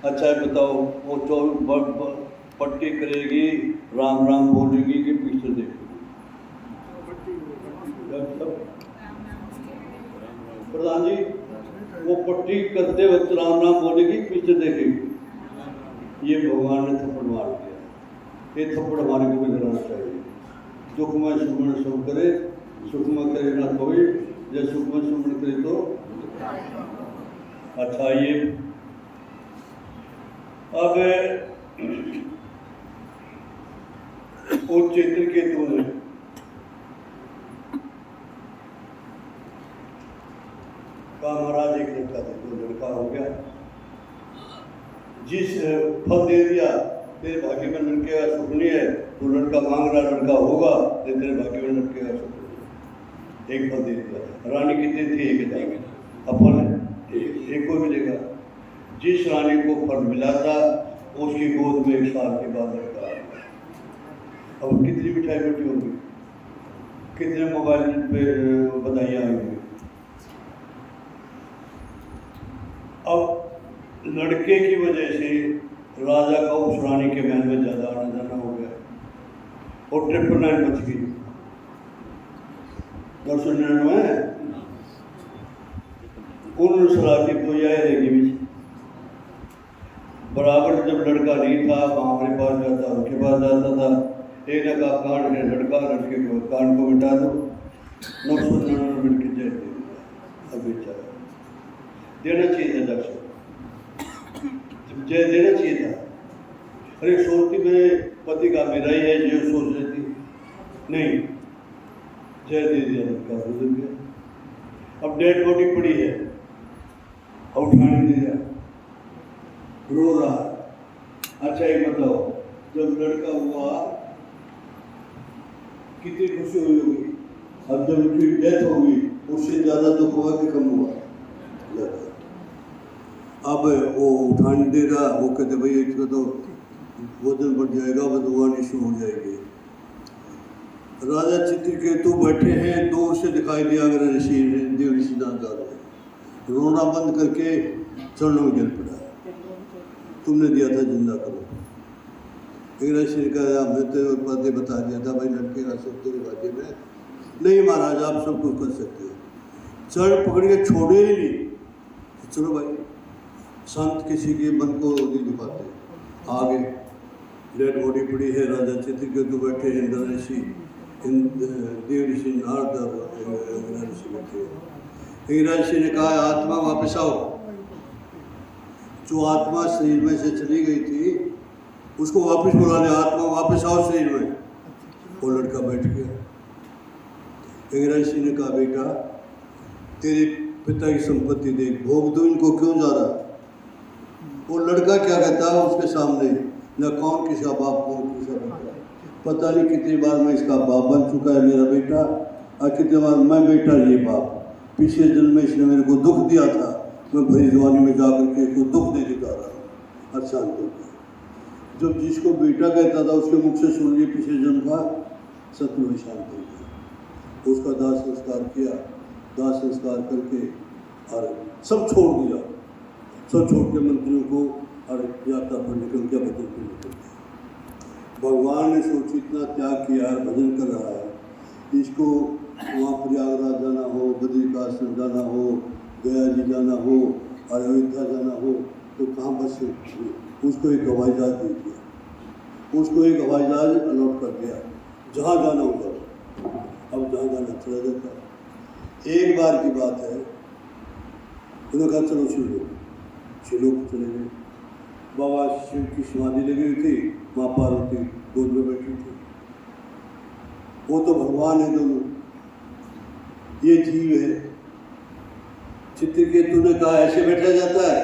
अच्छा है बताओ, वो पट्टी करेगी, राम राम बोलेगी कि पीछे देखेगी? प्रधान जी, वो पट्टी करते वक्त राम राम बोलेगी, पीछे देखेगी। ये भगवान ने थप्पड़ मार दिया। ये थप्पड़ हमारे को भी लगाना चाहिए। दुख में सुमन सब करे, सुख में करे ना कोई, या सुख में सुमन करे तो। अच्छा, ये अब वो चित्रकेतु ने कहा महाराज एक लड़का था, तो लड़का हो गया, जिस फल दे दिया तेरे भाग्य में लड़के का सुख नहीं है, तो लड़का मांग रहा लड़का होगा, तेरे भाग्य में लड़के का सुख नहीं। एक फल दे दिया। रानी कितनी थी? एक जाएगी, अपन एक को मिलेगा। जिस रानी को फल मिला था उसकी गोद में 1 साल के बाद लड़का आ गया। अब कितनी मिठाई बटी होगी, कितने मोबाइल पे बधाइयाँ होंगी। अब लड़के की वजह से राजा का उस रानी के महल में ज्यादा आना जाना हो गया और 999 बच गई। 999 उन सलाह तो यह रहेगी। बराबर जब लड़का नहीं था हमारे पास जाता, उनके पास जाता था। एक ने कहा कांड है लड़का, लड़के को कांड को मिटा दो। 999 मिनट की जय दे दिया। अब बेचारा देना चाहिए था, दक्षिण जय देना चाहिए था। अरे सोचती मेरे पति का मेरा ही है, जो सोच रही थी, नहीं, जय दे दिया, लड़का गुजर गया। अब डेड बॉडी पड़ी है, उठाने दे दिया, रो रहा। अच्छा एक बताओ, जब लड़का हुआ कितनी खुशी हुई होगी, अब जब उसकी डेथ होगी उससे ज्यादा दुख हुआ कि कम हुआ? अब वो उठाने दे रहा, वो कहते भाई इसका तो वजन बढ़ जाएगा, बदबुआनी इशू हो जाएगी। राजा चित्रकेतु बैठे हैं, दूर से दिखाई दिया अगर ऋषि देव ऋषि नाथ रोना बंद करके चरणों में गिर पड़ा। तुमने दिया था जिंदा करो। एक ऋषि ने कहा मैं तो बातें बता दिया था भाई, लड़के का सब तेरे भाग्य में नहीं। महाराज आप सब कुछ कर सकते हो। चरण पकड़ के छोड़े ही नहीं। चलो भाई, संत किसी के मन को नहीं दुखाते। आगे डेड बॉडी पड़ी है, राजा चित्रकेतु बैठे हैं, इंद्र ऋषि, देव ऋषि, नारद ऋषि बैठे हैं। इंद्र ऋषि ने कहा आत्मा वापस आओ। जो आत्मा शरीर में से चली गई थी उसको वापस बुला ले, आत्मा वापस आओ शरीर में। वो लड़का बैठ गया। इंद्र ऋषि ने कहा बेटा तेरे पिता की संपत्ति देख, भोग दो इनको, क्यों जा रहा? वो लड़का क्या कहता है उसके सामने, न कौन किसका बाप कौन किसका बेटा। पता नहीं कितनी बार मैं इसका बाप बन चुका है मेरा बेटा, और कितनी बार मैं बेटा ये बाप। पिछले जन्म में इसने मेरे को दुख दिया था, मैं भरी जवानी में जाकर के इसको दुख दे देता रहा। अच्छा जब जिसको बेटा कहता था उसके मुख से सुन लिए पिछले जन्म का, शत्रु में शांत हो गया। उसका दाह संस्कार किया, दाह संस्कार करके और सब छोड़ दिया। सब छोड़ के मंत्रियों को और यात्रा पर निकल गया, भजन पर निकल गया। भगवान ने सोच इतना त्याग किया है, भजन कर रहा है, इसको वहाँ प्रयागराज जाना हो, बद्रिकाश्रम जाना हो, गया जी जाना हो, अयोध्या जाना हो, तो कहाँ बस उसको एक हवाई जहाज दे दिया। उसको एक हवाई जहाज अलॉट कर दिया, जहाँ जाना होगा। अब जहाँ जाना चला जाता। एक बार की बात है, उन्होंने कहा चलो शिव लोग चले गए। बाबा शिव की समाधि लगी हुई थी, माँ पार्वती गोद में बैठी थी। वो तो भगवान है दोनों, ये जीव है। चित्रकेतु ने कहा ऐसे बैठा जाता है।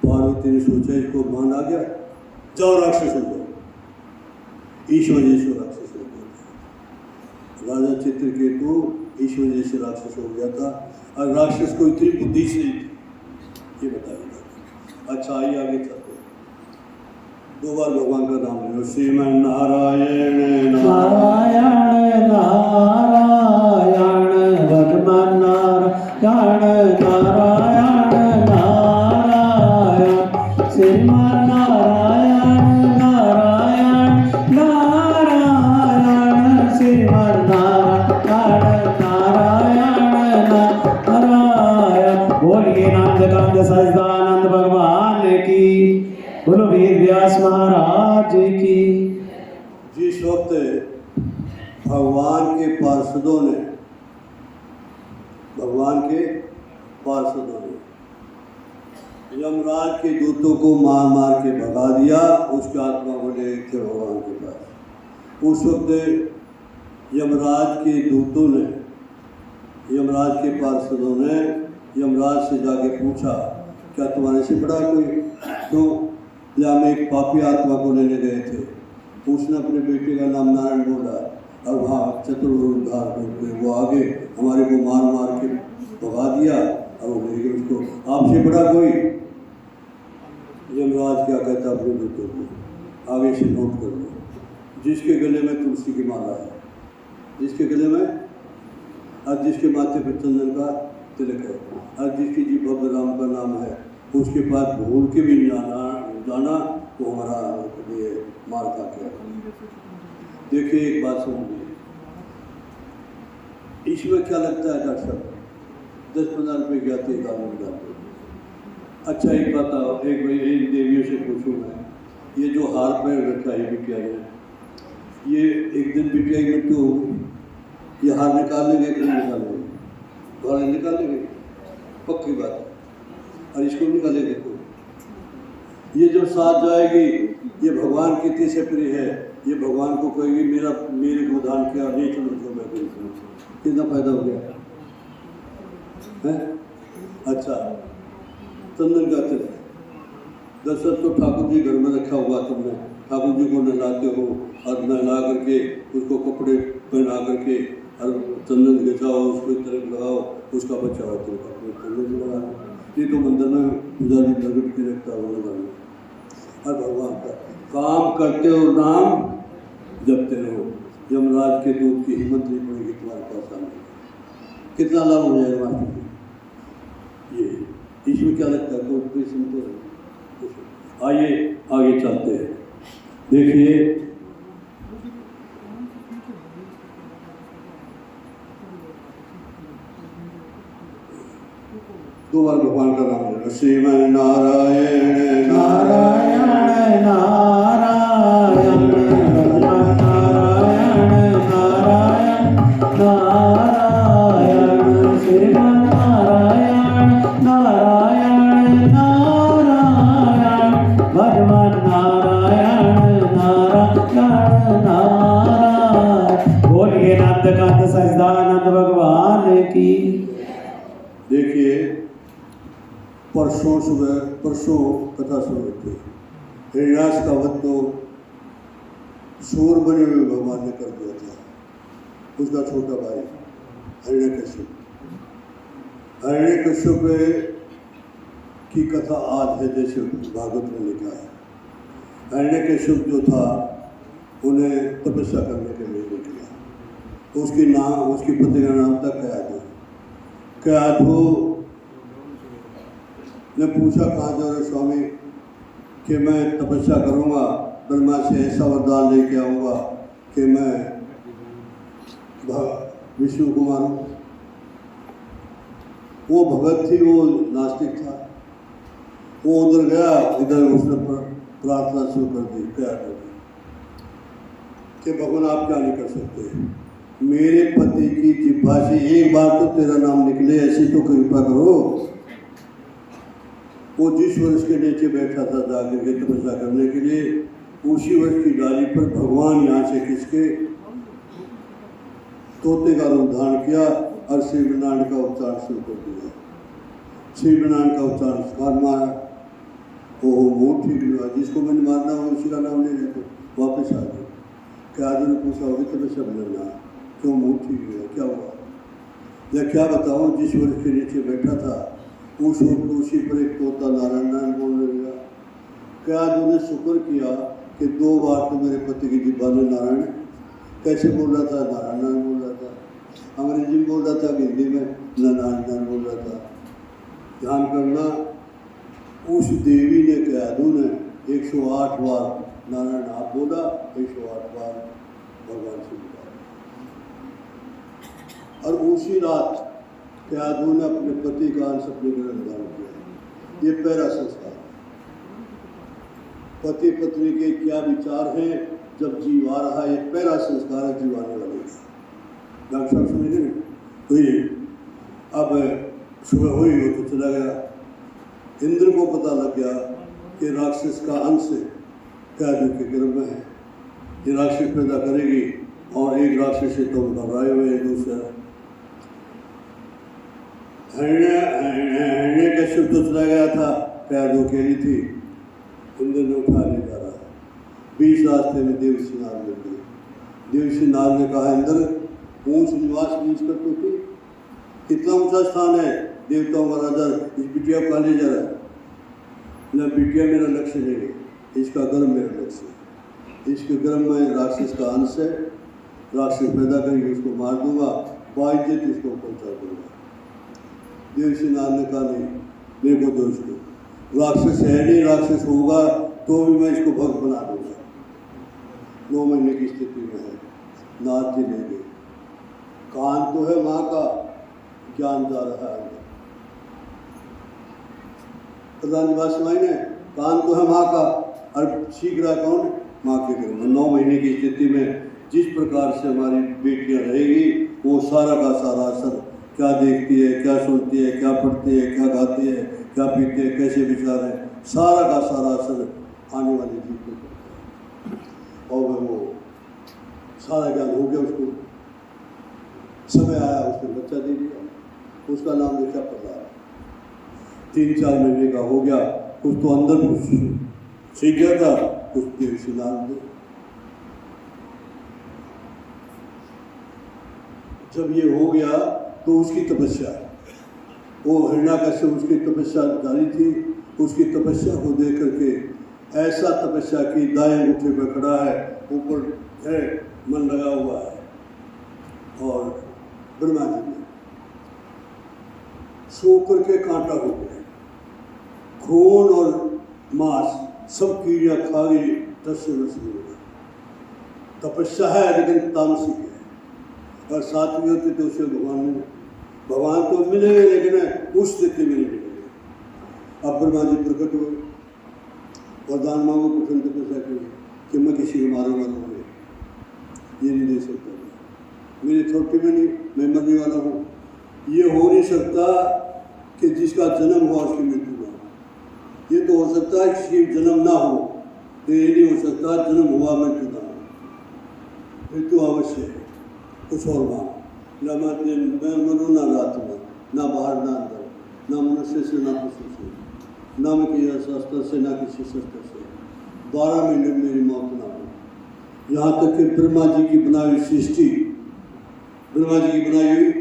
पार्वती ने सोचा इसको मान आ गया, जाओ राक्षस हो जाओ। ईश्वर जैसे राक्षस हो गया। राजा चित्रकेतु ईश्वर जैसे राक्षस हो गया था, और राक्षस को इतनी बुद्धि से ये बताया। अच्छा आइए आगे चलते हैं। 2 बार भगवान का नाम लो, श्रीमन नारायण नारायण नारायण भगवान नारायण नारायण नारायण बोलिए नंद कंद सजदानंद भगवान की, बोलो वेद व्यास महाराज की। जिस वक्त भगवान के पार्षदों ने यमराज के दूतों को मार मार के भगा दिया, उसकी आत्मा को ले थे भगवान के पास। उस वक्त यमराज के दूतों ने, यमराज के पार्षदों ने यमराज से जाके पूछा, क्या तुम्हारे से बड़ा कोई? तो हम एक पापी आत्मा को लेने गए थे, उसने अपने बेटे का नाम नारायण बोला और वहाँ चतुर्धार पे वो आगे हमारे को मार मार के भगा दिया और वो ले गए उसको। आपसे बड़ा कोई? यमराज क्या कहता अपने दूतों को, आगे से नोट कर लो, जिसके गले में तुलसी की माला है, जिसके गले में, और जिसके माथे पर चंदन का तिलक है, और जिसकी जी भव्य राम का नाम है, उसके पास भूल के भी जाना तो हमारा लिए मार खा के। देखिए एक बात समझिए, इसमें क्या लगता है डॉक्टर साहब? 10-15 रुपये जाते एक आदमी जाते। अच्छा एक बात आओ, एक देवियों से पूछूँ मैं, ये जो हार पैर रखा है बिटिया ने, ये एक दिन बिटिया की मृत्यु होगी, ये हार निकाल लेंगे कि नहीं निकालेंगे? घोड़े निकालेंगे, पक्की बात है। और इसको निकालेंगे तो ये जब साथ जाएगी, ये भगवान कितने से प्रिय है, ये भगवान को कहेगी मेरे को दान किया, नहीं चलो जो मैं बिल्कुल, कितना फायदा हो गया है? अच्छा चंदन का तिलक, दरअसल तो ठाकुर जी घर में रखा हुआ, तुमने ठाकुर जी को नहलाते हो और नहला करके उसको कपड़े पहना करके और चंदन घिसाओ, उसको तिलक लगाओ, उसका बच्चा हो तिलक अपने चंदन लगा। ये तो मंदिर में पुजारी लगट के रखता हो लगाना। और भगवान का काम करते हो, नाम जपते रहो, यमराज के दूत की हिम्मत नहीं पड़ेगी तुम्हारे पास आने। कितना लाभ हो जाएगा मास्टर जी? ये इसमें क्या लगता है? कोई सुनते रहो। आइए आगे चलते हैं। देखिए दो बार भगवान का नाम लेना, श्रीमन नारायण नारायण नारायण नारायण नारायण नारायण श्रीमन नारायण नारायण नारायण भगवान नारायण नारायण नारायण। बोलिए नंद कंद सजदानंद भगवान की। देखिए परसों कथा सुन रहे थे, हिरण्याक्ष का वध तो सूर बने हुए भगवान ने कर दिया था, उसका छोटा भाई हिरण्यकश्यप की कथा आज है जैसे भागवत में लिखा है। हिरण्यकश्यप जो था उन्हें तपस्या करने के लिए निकला, उसकी पति का नाम था कयाधु ने पूछा, कहाँ जा रहे स्वामी? कि मैं तपस्या करूँगा, ब्रह्मा से ऐसा वरदान लेके आऊँगा कि मैं विष्णु को मारूँ। वो भगत थी, वो नास्तिक था, वो उधर गया, इधर उसने प्रार्थना शुरू कर दी, क्या कर दी कि भगवान आप क्या नहीं कर सकते, मेरे पति की जिह्वा से एक बार तो तेरा नाम निकले, ऐसी तो कृपा करो। वो जिस वृक्ष के नीचे बैठा था जाकर के तपस्या करने के लिए, उसी वृक्ष की डाली पर भगवान यहाँ से खिसके तोते का रूप धारण किया और श्रीनारायण का उच्चारण शुरू कर दिया। श्रीनारायण का उच्चारण स्कार मारा, वो मुँह ठीक नहीं हुआ, जिसको मैंने मारना हो उसी का नाम ले लेते, वापस आ गए। क्या आदमी ने पूछा होगी तपस्या करना, क्यों मुँह ठीक हुआ, क्या हुआ? या क्या बताऊँ, जिस वृक्ष के नीचे बैठा था उसी पर एक तोता नारायण नारायण बोलने लगा। क्या उन्होंने शुक्र किया कि 2 बार तो मेरे पति की जिह्वा में नारायण कैसे बोल रहा था, नारायण नारायण बोल रहा था, अंग्रेजी में बोल रहा था, हिंदी में नारायण नारायण बोल रहा था। ध्यान करना, उस देवी ने कयाधु ने 108 बार नारायण आप बोला, 108 बार भगवान से बोला। और उसी रात कि आदमी ने अपने पति का अंश अपने घर में दान किया। ये पहला संस्कार। पति पत्नी के क्या विचार हैं जब जीव आ रहा है, ये पहला संस्कार है जीवाने वाले का। डॉक्टर साहब समझे नहीं? तो ये अब सुबह हुई हो तो चला गया। इंद्र को पता लग गया कि राक्षस का अंश कैदू के गर्भ में है, ये राक्षस पैदा करेगी और एक राक्षस से तो उनका राय हुए दूसरा हरण्य का शुभ तो चला गया था, कैदू अकेली थी। इंद्र ने उठा ले जा रहा। बीच रास्ते में देवसी नाग मिल गई। देवसी नाग ने कहा, इंद्र ऊंच निवास नीच कर तो थी, कितना ऊंचा स्थान है, देवताओं का राजा, इस बिटिया को ले जा रहा है। न बिटिया मेरा लक्ष्य नहीं है, इसका गर्भ मेरा लक्ष्य है। इसके गर्भ में राक्षस का अंश है, राक्षस पैदा करेंगे, उसको मार दूंगा, बाइज्जत इसको पहुंचा दूंगा। देवसी नाग ने कहा, नहीं मेरे को दो इसको, राक्षस है नहीं, राक्षस होगा तो भी मैं इसको भक्त बना दूंगा। 9 महीने की स्थिति में है, नाथ जी ले गए। कान तो है माँ का, ज्ञान जा रहा है। प्रधान वासनाएं ने कान तो है माँ का और सीख रहा कौन? माँ के घर में। 9 महीने की स्थिति में जिस प्रकार से हमारी बेटियां रहेगी, वो सारा का सारा असर, क्या देखती है, क्या सुनती है, क्या पढ़ती है, क्या गाती है, क्या पीते हैं, कैसे विचार है, सारा का सारा असर आने वाली जीव को पड़ता है। और वो सारा ज्ञान हो गया, उसको समय आया, उसने बच्चा दे दिया, उसका नाम देखा प्रहलाद। 3-4 महीने का हो गया, कुछ तो अंदर कुछ सीख गया था, कुछ देवसी नाम दे। जब ये हो गया तो उसकी तपस्या, वो हिरण्याकश्यप उसकी तपस्या जारी थी। उसकी तपस्या को देख करके ऐसा तपस्या की, दाएं अंगूठे पर खड़ा है, ऊपर है, मन लगा हुआ है। और ब्रह्मा जी ने सो करके कांटा हो गया, खून और मांस सब कीड़ियाँ खा गई, 10 से 10 हो गया। तपस्या है लेकिन तामसिक है, और सात्विक होती तो उसे भगवान को मिलेंगे, लेकिन उस स्थिति में नहीं मिलेंगे। अब ब्रह्मा जी प्रकट हुए, वरदान मांगो, प्रसन्न तपस्या करिए कि मैं किसी को मारूंगा नहीं, ये नहीं दे सकता, मेरी थोटी में नहीं, मैं मरने वाला हूँ। ये हो नहीं सकता कि जिसका जन्म हुआ उसकी मृत्यु ना हो। ये तो हो सकता है किसी जन्म ना हो, तो ये नहीं हो सकता जन्म हुआ मृत्यु ना हो। मृत्यु अवश्य है, कुछ और मांग, न मैं मरूँ ना रात में, ना बाहर ना अंदर, ना मनुष्य से ना पशु से, ना मैं किसी शस्त्र से ना किसी शस्त्र से, 12 महीने मेरी मौत ना हो। यहाँ तक कि ब्रह्मा जी की बनाई हुई सृष्टि, ब्रह्मा जी की बनाई हुई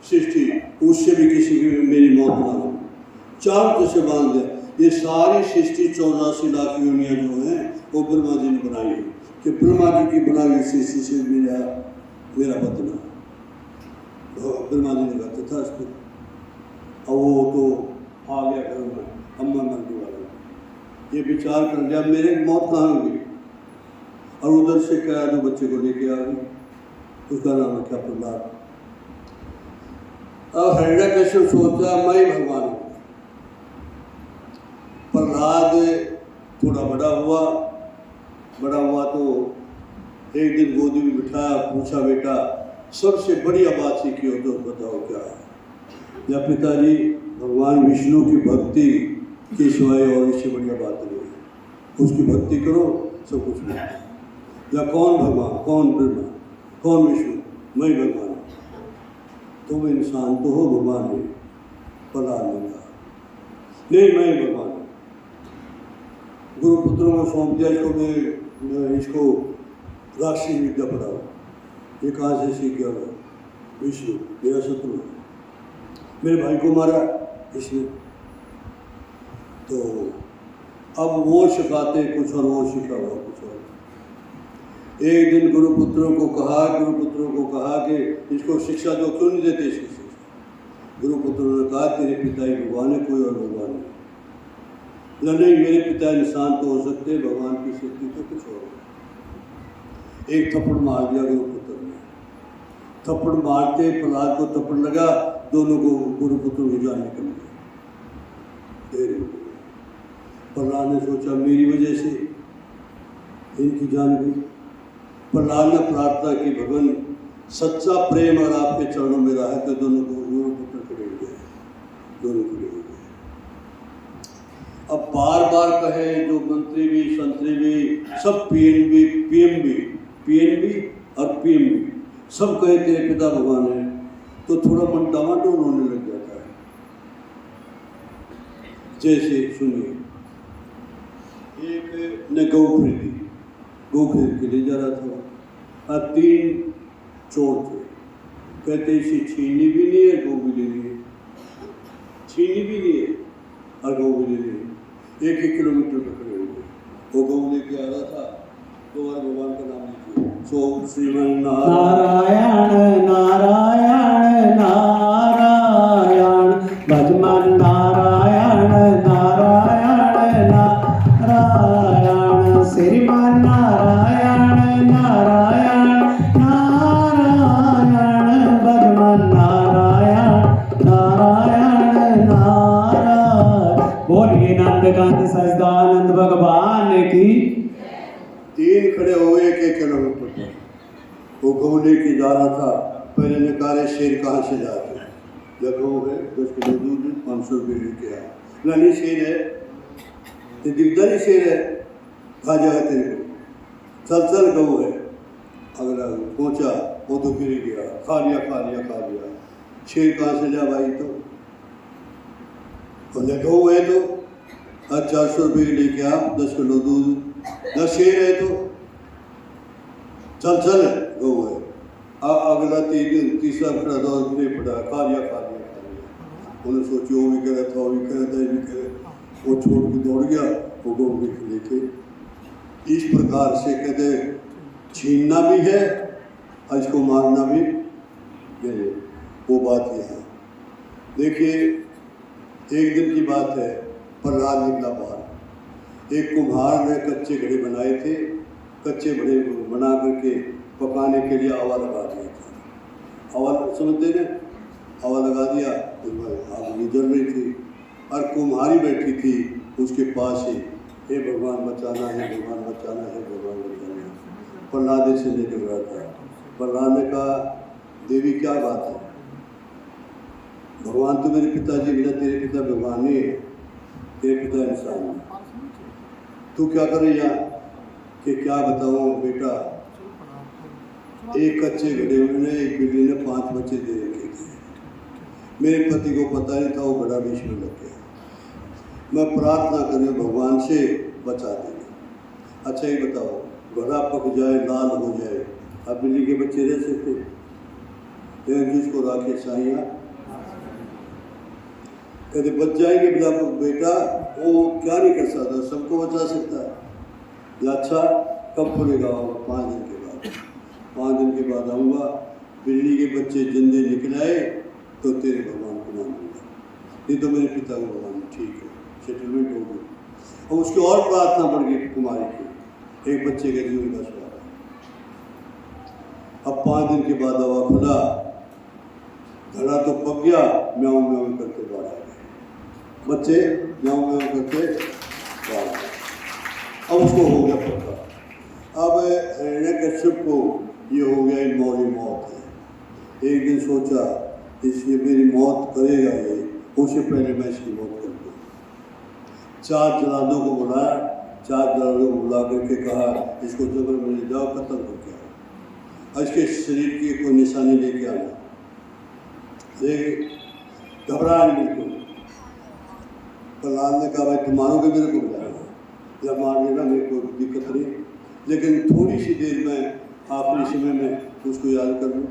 सृष्टि, उससे भी किसी की मेरी मौत ना हो। चारों तरफ से बांध दिया। ये सारी सृष्टि 84 लाख योनियाँ जो हैं वो ब्रह्मा जी ने बनाई है, कि ब्रह्मा जी की बनाई हुई सृष्टि से मेरा बदला। ब्रह्मा जी ने कहा था उसको, अब वो तो आ गया घर में, अब मैं मरने वाला हूँ। ये विचार कर लिया मेरे मौत कहाँ होगी, और उधर से क्या दो बच्चे को लेके आ गई, उसका नाम रखा प्रहलाद। अब हिरण्याकश्यप सोचा मैं ही भगवान हूँ। प्रहलाद थोड़ा बड़ा हुआ तो एक दिन गोदी में बिठाया, पूछा बेटा सबसे बढ़िया बात सीखी हो तो बताओ क्या है? या पिताजी भगवान विष्णु की भक्ति के सिवाय और इससे बढ़िया बात नहीं है, उसकी भक्ति करो सब कुछ नहीं। या कौन भगवान, कौन ब्रह्मा, कौन विष्णु? मैं ही भगवान हूँ। तुम इंसान तो हो, भगवान नहीं। प्रहलाद ने कहा नहीं मैं ही भगवान हूँ। गुरुपुत्रों को सौंप दिया इसको, मैं इसको राक्षसी विद्या पढ़ाओ। ये कहाँ से सीख गया? विष्णु मेरा शत्रु है, मेरे भाई को मारा इसने। तो अब वो सिखाते कुछ और वो सीखा हुआ कुछ और। एक दिन गुरुपुत्रों को कहा कि इसको शिक्षा दो, क्यों नहीं देते इसकी शिक्षा? गुरुपुत्रों ने कहा तेरे पिता ही भगवान है, कोई और भगवान नहीं। नहीं मेरे पिता इंसान तो हो सकते, भगवान की शक्ति तो कुछ और है। एक थप्पड़ मार दिया गुरुपुत्र ने। थप्पड़ मारते प्रहलाद को थप्पड़ लगा, दोनों को गुरुपुत्र को जाने के लिए देर हो गई। प्रहलाद ने सोचा मेरी वजह से इनकी जान गई। प्रहलाद ने प्रार्थना की, भगवान सच्चा प्रेम अगर आपके चरणों में रहा है तो दोनों को गुरुपुत्र खड़े हो गए, दोनों खड़े हो गए। अब बार बार कहे जो मंत्री भी, संतरी भी, सब पीएनबी और पीएमबी सब कहे तेरे पिता भगवान है, तो थोड़ा मन डामाडोल होने लग जाता है। जैसे सुनिए, एक ने गौ खरीदी, गौ खरीद के ले जा रहा था और 3 चोर थे। कहते इसे छीननी भी नहीं है, गौ भी लेनी है, छीननी भी नहीं है और गौ भी लेनी है। 1-1 किलोमीटर पकड़े हुए वो गौ लेके आ रहा था। तो भगवान का नाम लीजिए, सो श्रीमन नारायण नारायण नारायण, भजमन नारायण नारायण नारायण, श्रीमन नारायण नारायण नारायण, भजमन नारायण नारायण नारायण। बोलिए नंदकांत सच्चिदानंद भगवान की। 3 खड़े हुए 1-1 किलोमीटर पर। वो गौ लेके जा रहा था। पहले ने कहा रे शेर कहाँ से जाते हैं, जब गौ है 10 किलो दूध 500 रुपये लेके आया। नहीं शेर है, तो दिखता नहीं शेर है, खा जाए तेरे को, चल चल गौ है। अगला पहुँचा वो तो गिर गया, खा लिया। शेर कहाँ से जा भाई, तो बोले गौ है तो 400 रुपये लेके आ, 10 किलो दूध, 10 शेर है तो चल गौ है। अगला तीसरा खड़ा था, पड़ा खा लिया। उन्हें सोची वो भी कह रहा था, ये भी कह रहा, वो छोड़ के दौड़ गया वो गौ भी लेके। इस प्रकार से कहते छीनना भी है और इसको मारना भी है। वो बात यहाँ देखिए, एक दिन की बात है, प्रहलाद निकला बाहर। एक कुम्हार ने कच्चे घड़े बनाए थे, कच्चे घड़े बना करके पकाने के लिए आवा लगा दिया था। आवा समझते ना, आवा लगा दिया तो आग नहीं जल रही थी और कुम्हारी बैठी थी उसके पास ही, हे भगवान बचाना है, भगवान बचाना है, भगवान बचाना है। प्रहलाद से निकल रहा था। प्रहलाद ने कहा देवी क्या बात है, भगवान तो मेरे पिताजी बिना, तेरे पिता भगवान नहीं है, तेरे पिता इंसान है, तू क्या करे यहाँ। कि क्या बताऊँ बेटा, एक कच्चे घड़े में एक बिल्ली ने 5 बच्चे दे रखे थे। मेरे पति को पता नहीं था, वो बड़ा विष में लग गया। मैं प्रार्थना करूँ भगवान से बचा देगा। अच्छा ये बताओ, घड़ा पक जाए, लाल हो जाए, अब बिल्ली के बच्चे रह सकते? लेकिन जिसको राखे साइया कहते बच जाएंगे बेटा, वो क्या नहीं कर सकता, सबको बचा सकता है। अच्छा कब खुलेगा? 5 दिन के बाद। 5 दिन के बाद आऊँगा, बिल्ली के बच्चे जिंदे निकल आए तो तेरे भगवान को नाम दूंगा, नहीं तो मेरे पिता को भगवान। ठीक है, सेटलमेंट हो गई। और उसकी और प्रार्थना बढ़ गई कुमारी की, एक बच्चे के जीवन का स्वागत। अब 5 दिन के बाद हवा खुला, घड़ा तो पक गया, म्याऊं म्याऊं करके बाहर आ गए बच्चे, म्याऊं म्याऊं करके बाहर आ गए। अब उसको हो गया पक्का। अब हिरण्यकश्यप को ये हो गया मौरी मौत है। एक दिन सोचा इसलिए मेरी मौत करेगा ये, उससे पहले मैं इसकी मौत कर दूँ। 4 जलादों को बुलाया, 4 जलादों को बुला करके कहा इसको जबर में ले जाओ, कत्ल करके आओ, इसके शरीर की कोई निशानी लेके आना। देख घबरा नहीं बिल्कुल। प्रहलाद ने कहा भाई तुम मारोगे मेरे को, बुलाया या मार लेना, मेरे को दिक्कत नहीं, लेकिन थोड़ी सी देर में आखिरी समय में उसको याद कर लूँ।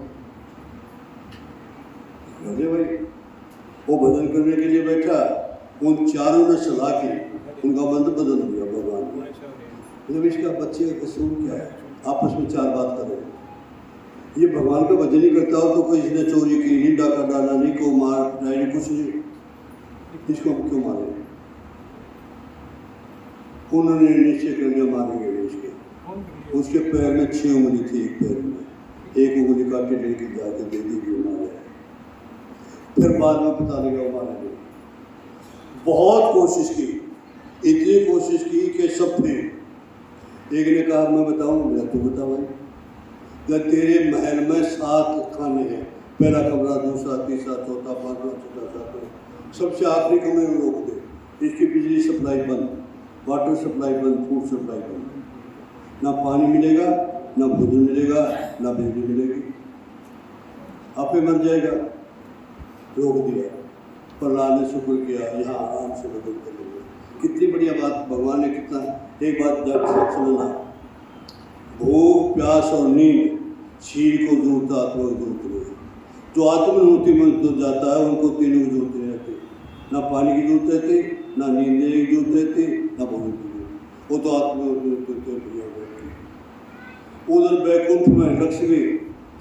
अरे भाई वो भजन करने के लिए बैठा, उन चारों ने सलाह की, उनका बंद बदल दिया भगवान को। मतलब इसका बच्चे का कसूर क्या है, आपस में 4 बात करें। ये भगवान का भजन ही करता हो तो कोई इसने चोरी की नहीं, डाका डाला नहीं, को मार नहीं, कुछ नहीं, इसको क्यों मारे? उन्होंने निश्चय कर लिया मारेंगे इसके। उसके पैर में 6 उंगली थी, एक पैर में 1 उंगली काट के लेके जाके दे दी, क्यों मारे? फिर फिर बाद में पता लगा मारा गया। बहुत कोशिश की, इतनी कोशिश की कि सब थे। एक ने कहा मैं बताऊँ, मैं तो बता भाई, जब तेरे महल में 7 खाने हैं, पहला कमरा, दूसरा, तीसरा, चौथा, पांचवा, छठा, सातवां, सबसे आखिरी कमरे में रोक दे, इसकी बिजली सप्लाई बंद, वाटर सप्लाई बंद, फूड सप्लाई बंद, ना पानी मिलेगा, ना भोजन मिलेगा, ना बिजली मिलेगी, आपे मर जाएगा। रोक दिया। प्रहलाद ने शुक्र किया, यहाँ आराम से बदल कर लेंगे। कितनी बढ़िया बात भगवान ने, कितना। एक बात समझना, भूख, प्यास और नींद शरीर को दूरता, आत्मा को दूर नहीं। जो आत्मनिवृत्ति में दूर जाता है उनको तीनों की जरूरत नहीं रहती, ना पानी की जरूरत रहती, ना नींद लेने की जरूरत रहती, ना भोजन की जरूरत। वो तो आत्मनिवृत्ति। उधर बैकुंठ में लक्ष्मी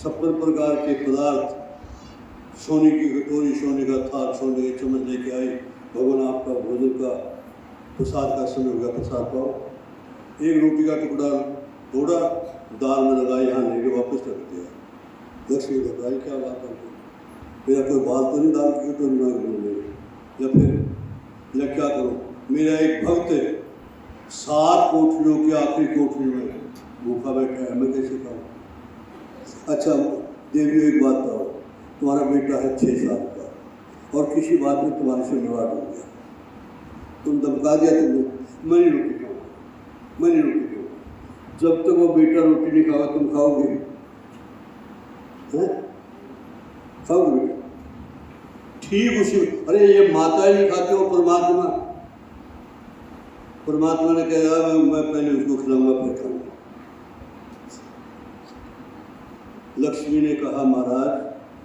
56 प्रकार के पदार्थ, सोने की कटोरी, सोने का थाल, सोने के चम्मच लेके आई। भगवान आपका भोजन का प्रसाद का समय होगा, प्रसाद पाओ। एक रोटी का टुकड़ा तोड़ा, दाल में लगाया, यहाँ लेके वापस रख दिया। लक्ष्मी बताई क्या बात है, मेरा कोई बाल तो नहीं दाल की कटोरी में, या फिर या क्या करूँ, मेरा एक भक्त 7 कोठरियों की आखिरी कोठरी में भूखा बैठा है, मैं कैसे खाऊँ। अच्छा देवी एक बात बताओ, तुम्हारा बेटा है 6 साल का और किसी बात में तुम्हारे से नाराज हो गया, तुम धमका दिया, तुमने मैं नहीं रोटी खाऊँ, मैं नहीं रोटी खाऊँ। जब तक वो बेटा रोटी नहीं खाओगे तुम खाओगे, हैं? खाओगे बेटा ठीक उसी। अरे ये माता ही नहीं खाती हो, परमात्मा ने कहा मैं पहले उसको खिलाऊंगा फिर खाऊंगा। लक्ष्मी ने कहा महाराज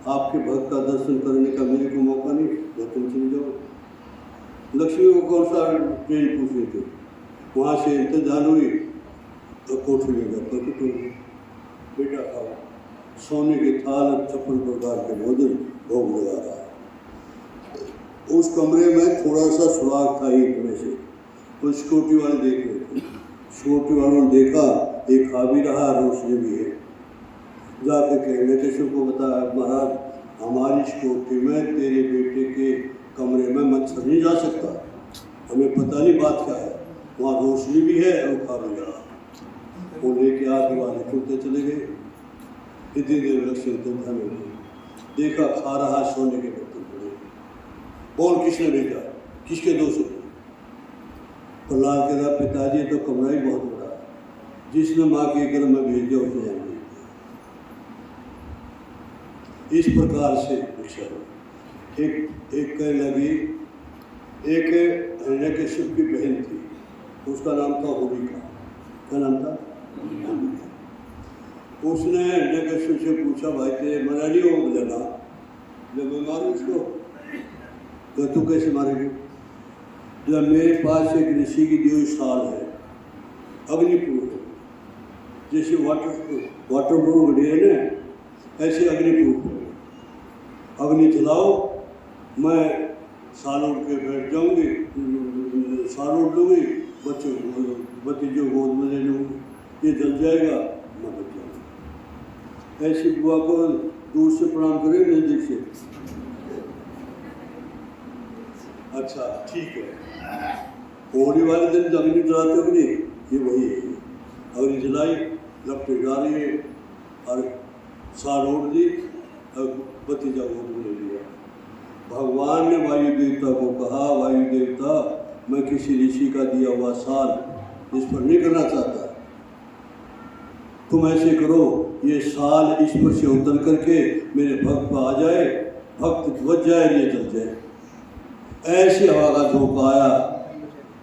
आपके भक्त का दर्शन करने का मेरे को मौका नहीं, तो तुम चले जाओ। लक्ष्मी को कौन सा ट्रेन पूछ रही थी, वहाँ से इंतजार हुई तो कोठरी में जाकर कटोरी, बेटा खाओ। सोने के थाल 56 प्रकार के भोजन भोग लगा रहा है। उस कमरे में थोड़ा सा सुराग था ईंट में से, तो सिक्योरिटी वाले देख रहे थे। सिक्योरिटी वालों ने देखा एक खा भी रहा, रोशनी भी है। जाकर कहने के सबको बताया महाराज हमारी सिक्योरिटी में तेरे बेटे के कमरे में मच्छर नहीं जा सकता, हमें पता नहीं बात क्या है, वहाँ रोशनी भी है और खा भी रहा। वो लेके आके वाले छूटते चले गए। इतनी देर लक्ष्मी ध्यान हो गई, देखा खा रहा सोने के बर्तन पड़े। बोल किसने भेजा, किसके दोस्त? प्रहलाद के पिताजी तो कमरा ही बहुत बड़ा है, जिसने माँ के गर्भ में भेज दिया उसने जान। इस प्रकार से एक कहने लगी, एक हिरण्यकश्यप की बहन थी, उसका नाम था होलिका। क्या नाम था? होलिका। उसने हिरण्यकश्यप से पूछा भाई तेरे मरा नहीं हो लगा, जब मैं मारूँ उसको तो तू कैसे मारेगी? जब मेरे पास एक ऋषि की दी हुई साल है, अग्निपुर, जैसे वाटर प्रूफ घड़ी है ना, ऐसे अग्निपुर है। अग्नि जलाओ, मैं साल उठ के बैठ जाऊंगी, साल उठ लूँगी, बच्चे जो गोद में ले लूँगी, ये जल जाएगा, मैं बच जाऊँगी। ऐसी बुआ को दूर से प्रणाम करें, नजदीक से? अच्छा ठीक है। होली वाले दिन जब अग्नि जलाते हो नहीं, ये वही है। अग्नि जलाई, लपटे जा रही है और साल उठ दी और भतीजा गोद में ले लिया। भगवान ने वायु देवता को कहा, वायु देवता मैं किसी ऋषि का दिया हुआ साल इस पर नहीं करना चाहता, तुम ऐसे करो ये साल इस पर से उतर करके मेरे भक्त पर आ जाए, भक्त बच जाए, ये जल जाए। ऐसी हवा का झोंका आया,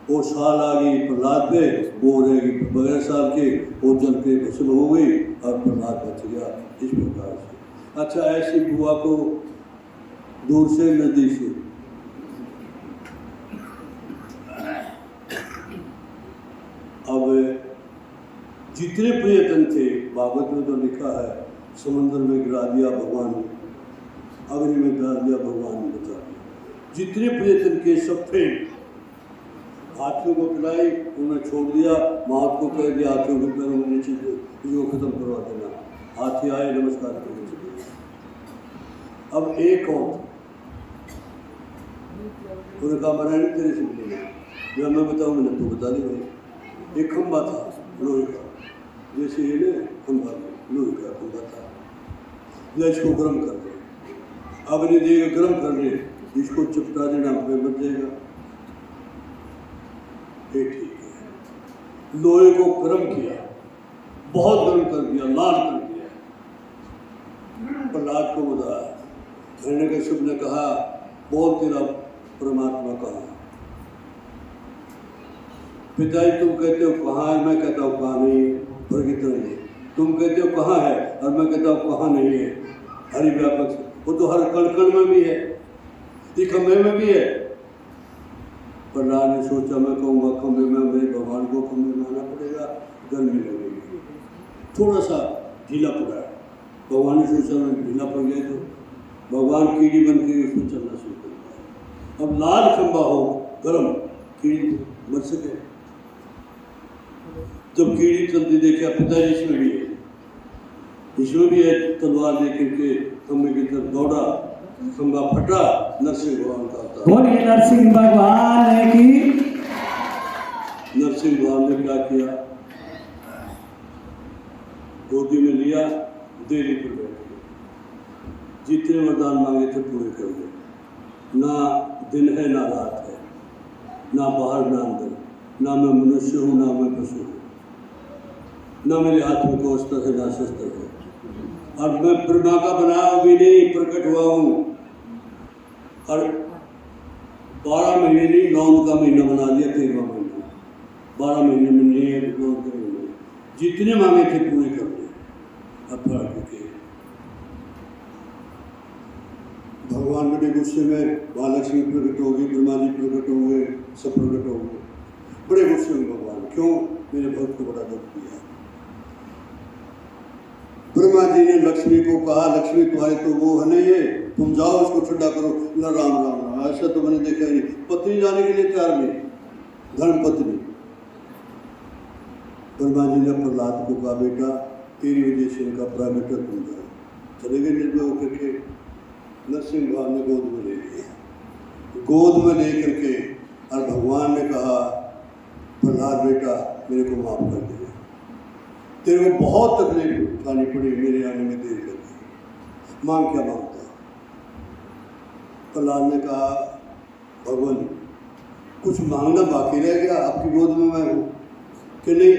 वो साल आ गई प्रहलाद पे, वो रहेगी बगैर साल के, वो जल के भस्म हो गई और प्रहलाद बच गया। इस प्रकार से। अच्छा ऐसी बुआ को दूर से नजदीक से अब जितने प्रयत्न थे, भागवत में तो लिखा है, समंदर में गिरा दिया भगवान ने, अग्नि में गिरा दिया भगवान ने, बचा दिया। जितने प्रयत्न किए सब फेल। हाथियों को पिलाई, उन्हें छोड़ दिया, महात को कह दिया हाथियों के पैरों में नीचे इसको खत्म करवा देना। हाथी आए, नमस्कार करें। अब एक और उन्होंने कहा मैंने नहीं तेरे से मिलेगा, जब मैं बताऊँ मैंने तो बता दी भाई। एक खंबा था लोहे का, जैसे ये ना खंबा लोहे का खंबा था, या इसको गर्म कर दे, अग्नि देगा गर्म कर दे, इसको चिपटा देना पे बच जाएगा। ये ठीक है। लोहे को गर्म किया, बहुत गर्म कर दिया, लाल कर दिया। प्रहलाद को बताया, हिरण्यकश्यप ने कहा बोल तेरा परमात्मा कहाँ है? पिताजी तुम कहते हो कहाँ है, मैं कहता हूँ कहाँ नहीं है, फर्क इतना ही है। तुम कहते हो कहाँ है और मैं कहता हूँ कहाँ नहीं है। हरि व्यापक से, वो तो हर कण कण में भी है, ये खंभे में भी है। प्रहलाद ने सोचा मैं कहूँगा खंभे में, मेरे भगवान को खंभे में आना पड़ेगा, गर्मी लगेगी, थोड़ा सा ढीला पड़ा है। भगवान ने सोचा मैं ढीला पड़ गया तो भगवान कीड़ी बन के उसमें चलना शुरू कर दिया। अब लाल खंबा हो गर्म, कीड़ी बच सके। जब कीड़ी चलती देखा पिताजी इसमें भी है, इसमें भी है, तलवार लेकर के खंबे की तरफ दौड़ा, खंबा फटा, नरसिंह भगवान का अवतार। बोलिए नरसिंह भगवान की। नरसिंह भगवान ने क्या किया, गोदी में लिया, देरी पर बैठ गए, जितने वरदान मांगे थे पूरे कर दिए। ना दिन है ना रात है, ना बाहर ना अंदर, ना मैं मनुष्य हूँ ना मैं पशु हूँ, ना मेरे हाथ में कोई अस्त्र है ना शस्त्र है, और मैं ब्रह्मा का बनाया भी नहीं, प्रकट हुआ हूँ। और 12 महीने नहीं, 9 का महीना बना दिया, 13वां महीना, 12 महीने में नहीं है, 9 के महीने जितने मांगे थे पूरे कर दिए। अब के भगवान बड़े गुस्से में, महालक्ष्मी प्रकट हो गई, ब्रह्मा जी प्रकट हो गए, सब प्रकट हो गए, बड़े गुस्से में भगवान, क्यों मेरे भक्त को बड़ा दुख दिया। ब्रह्मा जी ने लक्ष्मी को कहा, लक्ष्मी तुम्हारे तो वो है नहीं है, तुम जाओ उसको ठंडा करो। ना राम राम राम, ऐसा तो मैंने देखा नहीं, पत्नी जाने के लिए तैयार नहीं, धर्म पत्नी। ब्रह्मा जी ने प्रहलाद को कहा बेटा तेरी वजह से इनका प्राइवेट तुम जाओ, चले गए निर्भय होकर के। नरसिंह भगवान ने गोद में ले लिया, गोद में ले करके, और भगवान ने कहा प्रहलाद बेटा मेरे को माफ कर दे, तेरे को बहुत तकलीफ उठानी पड़ी, मेरे आने में देर लगी, मांग क्या मांगता। प्रहलाद ने कहा भगवान कुछ मांगना बाकी रह गया, आपकी गोद में मैं हूँ कि नहीं,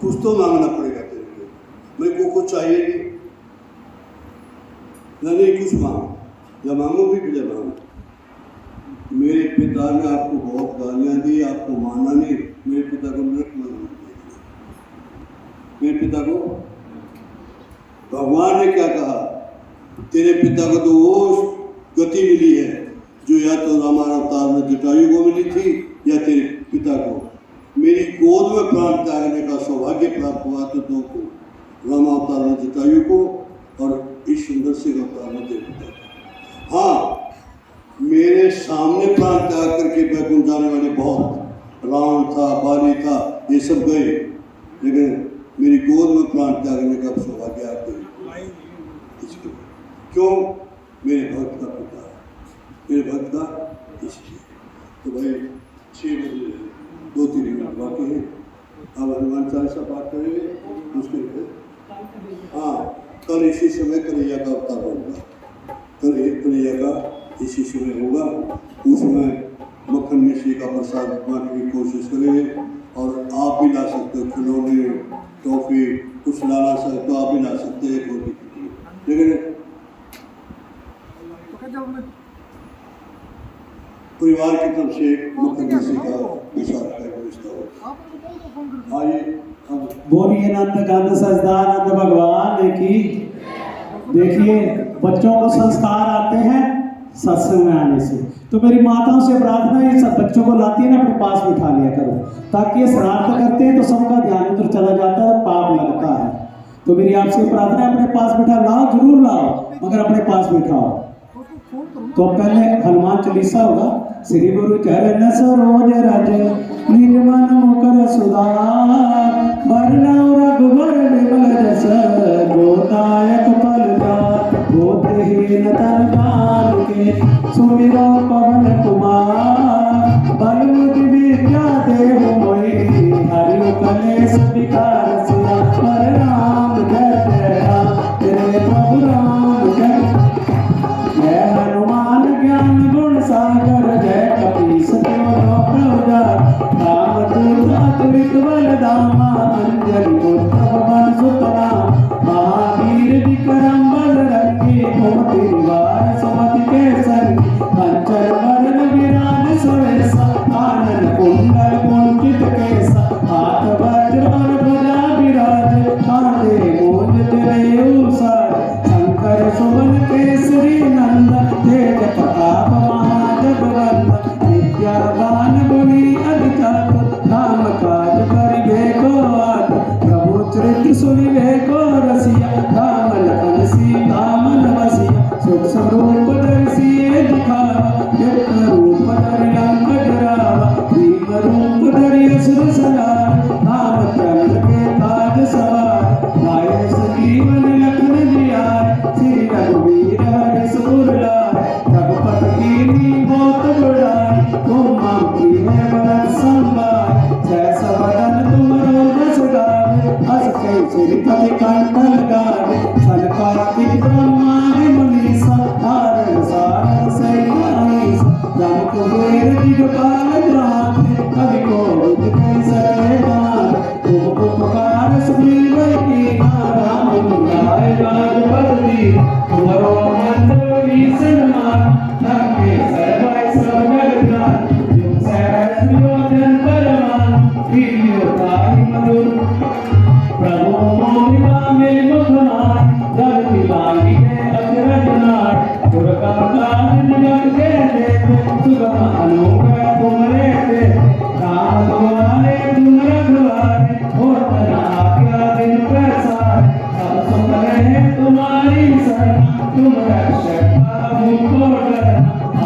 कुछ तो मांगना पड़ेगा तेरे को, मेरे को कुछ चाहिए नहीं, कुछ मांग, जब मांगो भी बिना मांगो। मेरे पिता ने आपको बहुत गालियाँ दी, आपको माना नहीं, मेरे पिता को नरक में डाल दिया। मेरे पिता को भगवान ने क्या कहा, तेरे पिता को तो वो गति मिली है जो या तो रामायण अवतार में जटायु को मिली थी, या तेरे पिता को मेरी गोद में प्राण त्यागने का सौभाग्य प्राप्त हुआ तो दो को, रामावतार में जटायु को और इस सुंदर सिंह अवतार में तेरे पिता को। हाँ, मेरे सामने प्राण त्याग करके बैकुंठ जाने वाले बहुत, रावण था, बाली था, ये सब गए, लेकिन मेरी गोद में प्राण त्यागने का सौभाग्य आपको क्यों, मेरे भक्त का पिता, मेरे भक्त का इसलिए। तो भाई 6 बजे 2-3 मिनट बाकी है, अब हनुमान चालीसा पाठ करेंगे, उसके बाद हाँ कल इसी समय कन्हैया का अवतार होगा, कल कन्हैया का इसी समय होगा, उसमें मक्खन मिश्री का प्रसाद बांटने की कोशिश करेंगे। और आप भी ला सकते हो खिलौने, टॉफी, कुछ लाना सकते तो आप भी ला सकते हैं, लेकिन परिवार की तरफ से मक्खन मिश्री का प्रसाद का व्यवस्था हो। आइए अब बोलिए नंद सजदानंद भगवान की। देखिए बच्चों को संस्कार आते हैं सत्संग में आने से, तो मेरी माताओं से प्रार्थना है सब बच्चों को लाती है ना अपने पास बिठा लिया करो, ताकि ये शरारत करते हैं तो सबका ध्यान उधर चला जाता है, पाप लगता है। तो मेरी आपसे प्रार्थना है अपने पास बिठा, लाओ जरूर लाओ, मगर अपने पास बिठाओ। तो पहले हनुमान चालीसा होगा। श्री गुरु चरण सरोज रज निज मन मुकर सुधार, बरनउँ रघुबर विमल जस गोदायक फलदार, गोत्रहीन तन काल के सुमिरो पवन कुमार। सिर सवार, रामचंद्र के ताज सवार, आए सजीवन लखन जियाए, श्री रघुवीर हरि सुर लाए, रघुपति कीन्ही बहुत बड़ाई, तुम मांगी है बरन संभाय, जैसा बदन तुमरो जस गावे, अस कैसरी कपि कंठ लगावे, सनकादिक ब्रह्मादि मुनीसा, नारद सारद सहित अहीसा, राम कुबेर दिगपाल जाते, कवि कोविद कहि सके गाते, तुम उपकार सुग्रीव कीन्हा, राम मिलाए राजपद दीन्हा, तुमरो मंत्र भीषण माना, लंके सर्वै सब जग जाना, जो सहस्र योजन पर माना, कीन्हियो ताहि मधुर प्रभु मोहिमा में मुखमार, धरती लांगी है अचरज नाट, दुर्गम काज जगत के देते, सुगम अनुग्रह तुमरे ते, राम दुआरे तुम रखवारे, होत न आज्ञा बिन पैसारे, सब सुख रहे तुम्हारी शरण, तुम रक्षक काहू को डरना,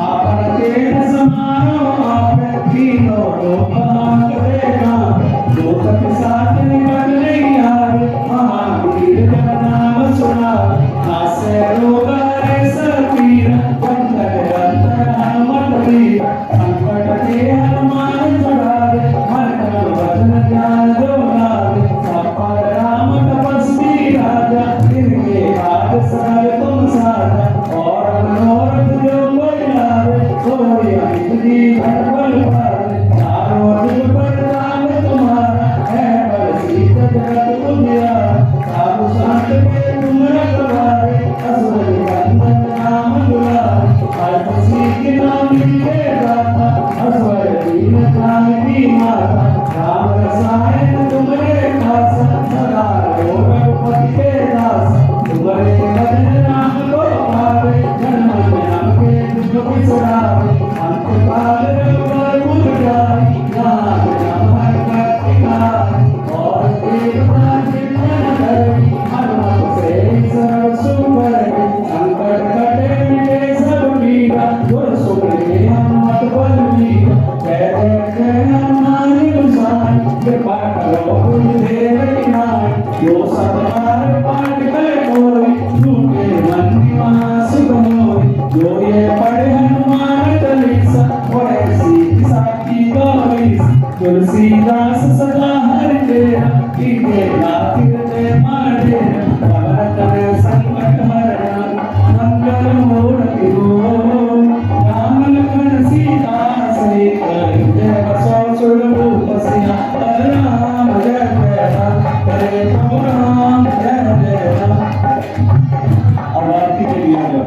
आपन तेज समारो आपे, तीनों लोक हांकते कांपे, जो पिशाच निकट नहीं आवे, महावीर जब नाम सुनावे, नासे रोग हरे सब पीरा, जंतर अंतर हनुमत वीरा, संकट ते हनुमान छुड़ावे, मन क्रम वचन ध्यान जो लावे, सब पर राम तपस्वी राजा, तिनके काज सकल तुम साजा, और मनोरथ जो कोई लावे, सोई अमित जीवन बल पावे, चारों जुग प्रताप तुम्हारा, है बल शीत जगत तुझियारा, साधु संत के तुम रखवारे, असुर निकंदन राम दुलारे, अल्प सीत नाम के दाता, असवर दीन जानकी माता, राम रसायन तुमरे खासा, सदा रहो रघुपति के दासा, तुम्हारे भजन राम को पावे, जन्म जन्म के दुख बिसरावे, अंत काल रघुवर पुर जाई, नाम जप हरि भक्ति गाई, और देवता चिंतन करी, हनुमत से सरल सुख करई, संकट कटे मिटे सब पीरा, गुर सुख के हनुमत बल वीरा, जय जय जय हनुमान गोसाई, कृपा करो गुरुदेव की नाई, जो सब बार पाठ करे कोई, झूठे मन निवास सुख होई, जो ये पढ़े हनुमान चालीसा, पढ़े सीख साखी गौरीसा, तुलसीदास सदा हरि तेरा, कीजे नातिर जय माडेरा, पवन तनय संकट हरण, मंगल मूर्ति गौर, राम लखन सीता सहित हृदय बसो सुरभूप सिंहासन, राम जय जय राम, हरे प्रभु राम जय जय राम। अब आरती के लिए आ जाओ।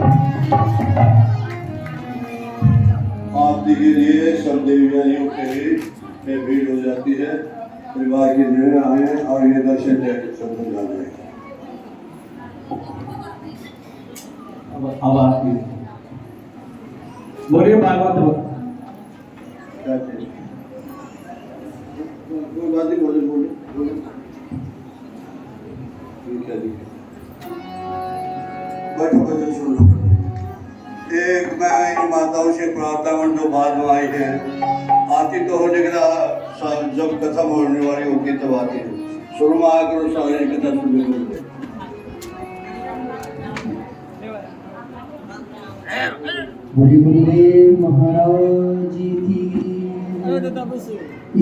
आरती के लिए सब देवियों के में भीड़ हो जाती है, परिवार के निर्णय आए और ये दर्शन देकर सब लोग आ जाएंगे। अब आरती बोलिए भागवत क्या चाहिए? कोई बात नहीं, बोले बोले बोले। ठीक है, ठीक है। बैठो भजन सुन लो। एक मैं इन माताओं से प्रार्थना जो बाद में आई है, आती तो होने के बाद जब कथा होने वाली होती तब आती है, शुरू में आकर सारी कथा सुनने को मिलती है। बोली गुरुदेव महाराज जी की।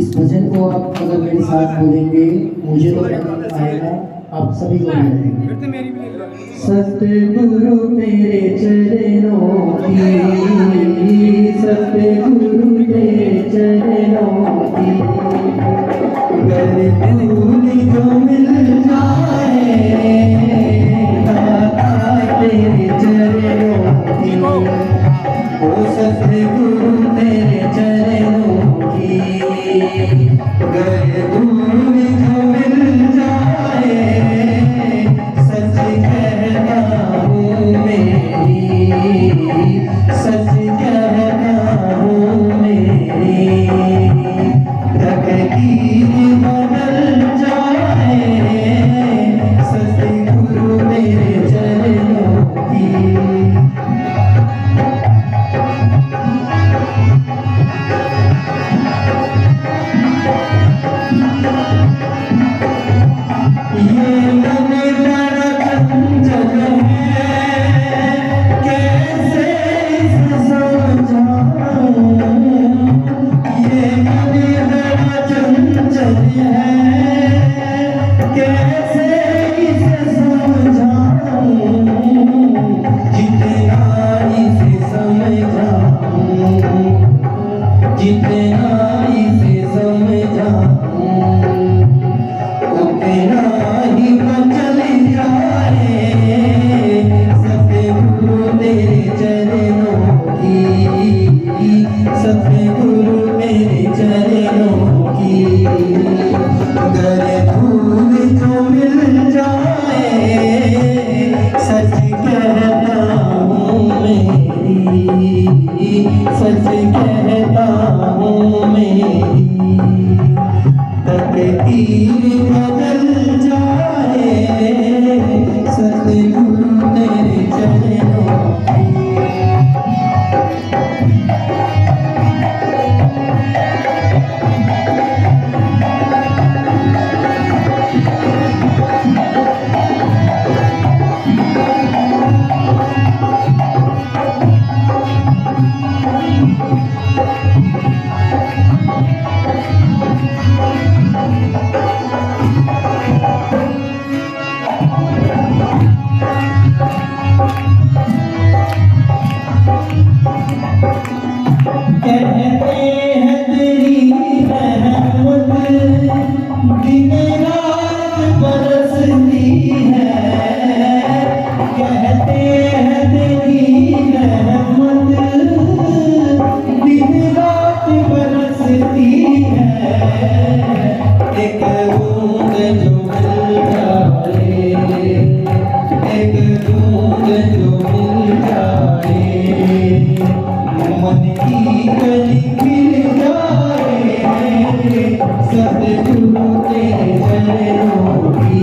इस भजन को आप अगर मेरे साथ बोलेंगे, मुझे तो पसंद आएगा, आप सभी को भी आएगा। सतगुरु तेरे चरणों की, सतगुरु तेरे चरणों की, अगर भूल जो मिल जाए, दाता तेरे चरणों की, ओ सतगुरु तेरे चरणों की, अगर भूल जो मिल जाए, सच कहता हूँ मेरी, सच कहता हूँ मेरी, प्रकृति बदल जाए, सतगुरु तेरे चरणों की। बदल जाए सतगुरु तेरे चरणों की। कहते हैं तेरी रहमत दिन रात बरसती है। कहते हैं तेरी रहमत दिन रात बरसती है। एक बूंद जो मिल जाए, एक बूंद जो मिल जाए, मन की कली खिल जाए सतगुरु तेरे चरणों की।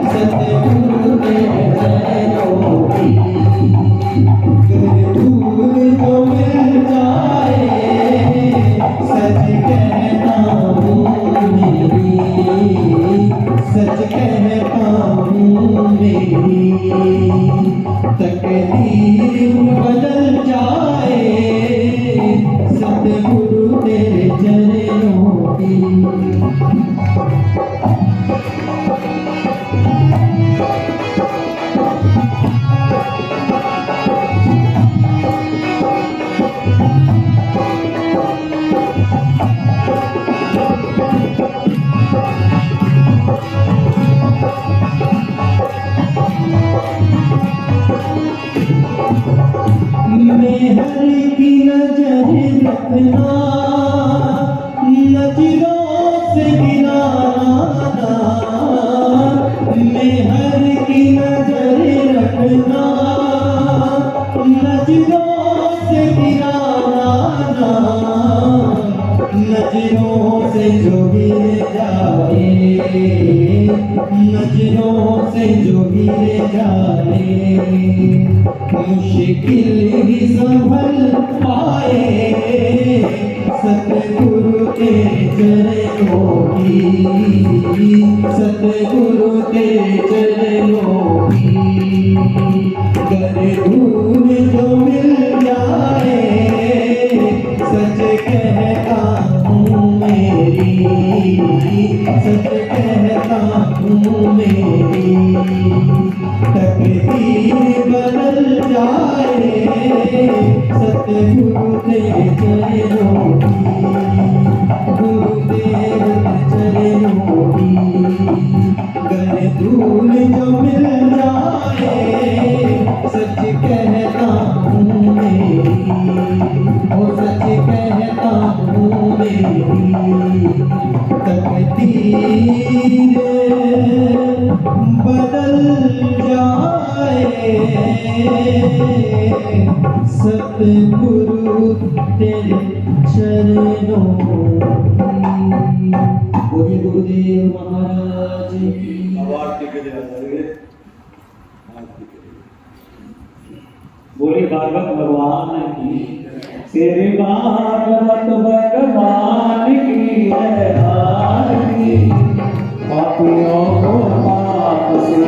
सतगुरु तेरे चरणों की। धूल जो मिल जाए सच कहता हूँ मेरी, सच कहता हूँ मेरी तकदीर बदल जाए सतगुरु तेरे चरणों की। मेहर की नजर रखना, नजरों से गिराना। मेहर की नजर रखना, नजरों से गिराना। नजरों से जो गिर जाए, नजरों से जो गिर जाए, मुश्किल ही संभल पाए सतगुरु तेरे चरणों की। सतगुरु तेरे चरणों की। गर धूल जो मिल जाए सच कहता हूँ मेरी, सच कहता हूँ मेरी तकदीर बदल जाए सतगुरु तेरे चरणों की। गुरुदेव तेरे चरणों की। गर धूल जो मिल जाए सच कहता हूँ मेरी, ओ सच कहता हूँ मेरी तकदीर बदल जाए सतगुरु तेरे चरणों की। बोलिए गुरुदेव महाराज की। आवाज टिके दे आगे आवाज टिके दे। बोले भागवत भगवान की। तेरे भागवत भगवान की है आरती। पापियों को पाप से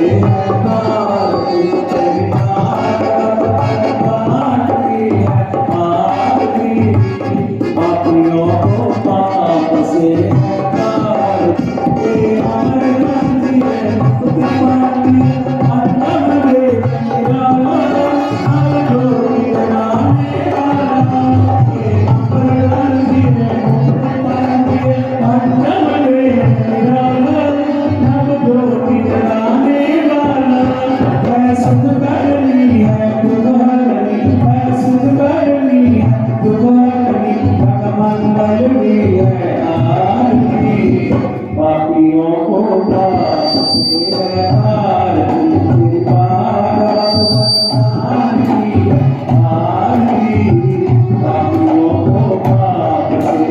तारती। तेरे भागवत भगवान की है आरती। पापियों को पाप से तारती। तेरे आरती है कुर्बानी अल्लाह दे मेरा पापियों को पाप से आरती। भगवान की आरती। पापियों को पाप से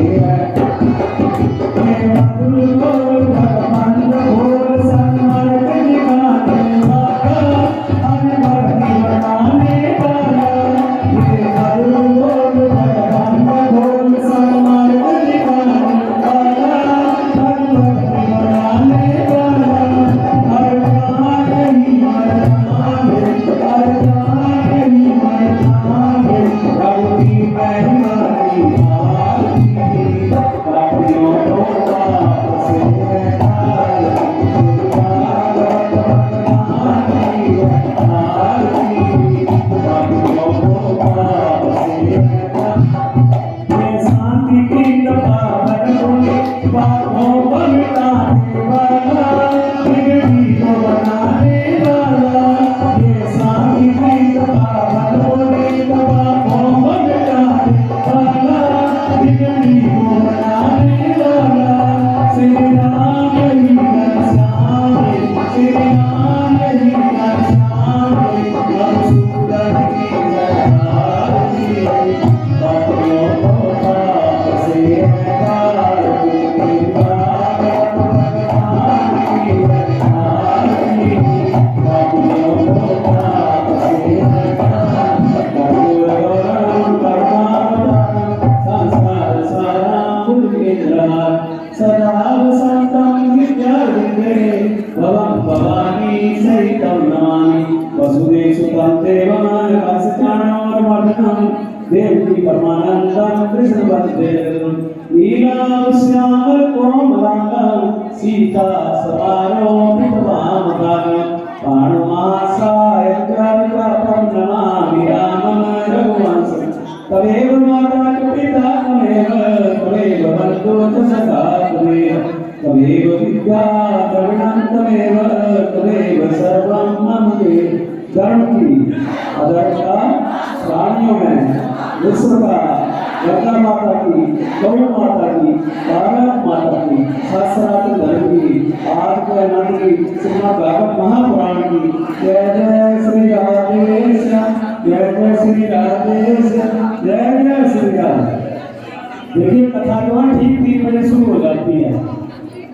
श्यामल कोमलांगं सीता सवारो विधवाम गानं पाणुमासाय जगत्पं नमामि रामं रघुवंशं तमेव माता च पिता तमेव बन्धु च सखा तमेव विद्या द्रविणं तमेव सर्वं मम देव। धर्म की अदरता प्राणियों में विश्व का गंगा माता की, गौ माता की, भारत माता की, शास्त्रार्थ धर्म की, आज के अनंत की, श्रीमद् भागवत महापुराण की। जय जय श्री राधे श्याम, जय जय श्री राधे श्याम, जय जय श्री राधे। देखिए कथा जो है ठीक 3 बजे शुरू हो जाती है,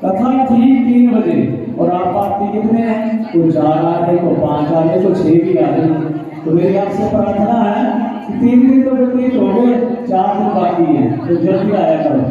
कथा ठीक 3 बजे, और आप आते कितने हैं? कोई 4 आ रहे, कोई 5 आ रहे, कोई 6 भी आ रहे। तो मेरी आपसे प्रार्थना है कि 3 दिन तो व्यतीत हो गए, 4 दिन बाकी हैं, तो जल्दी आया करो।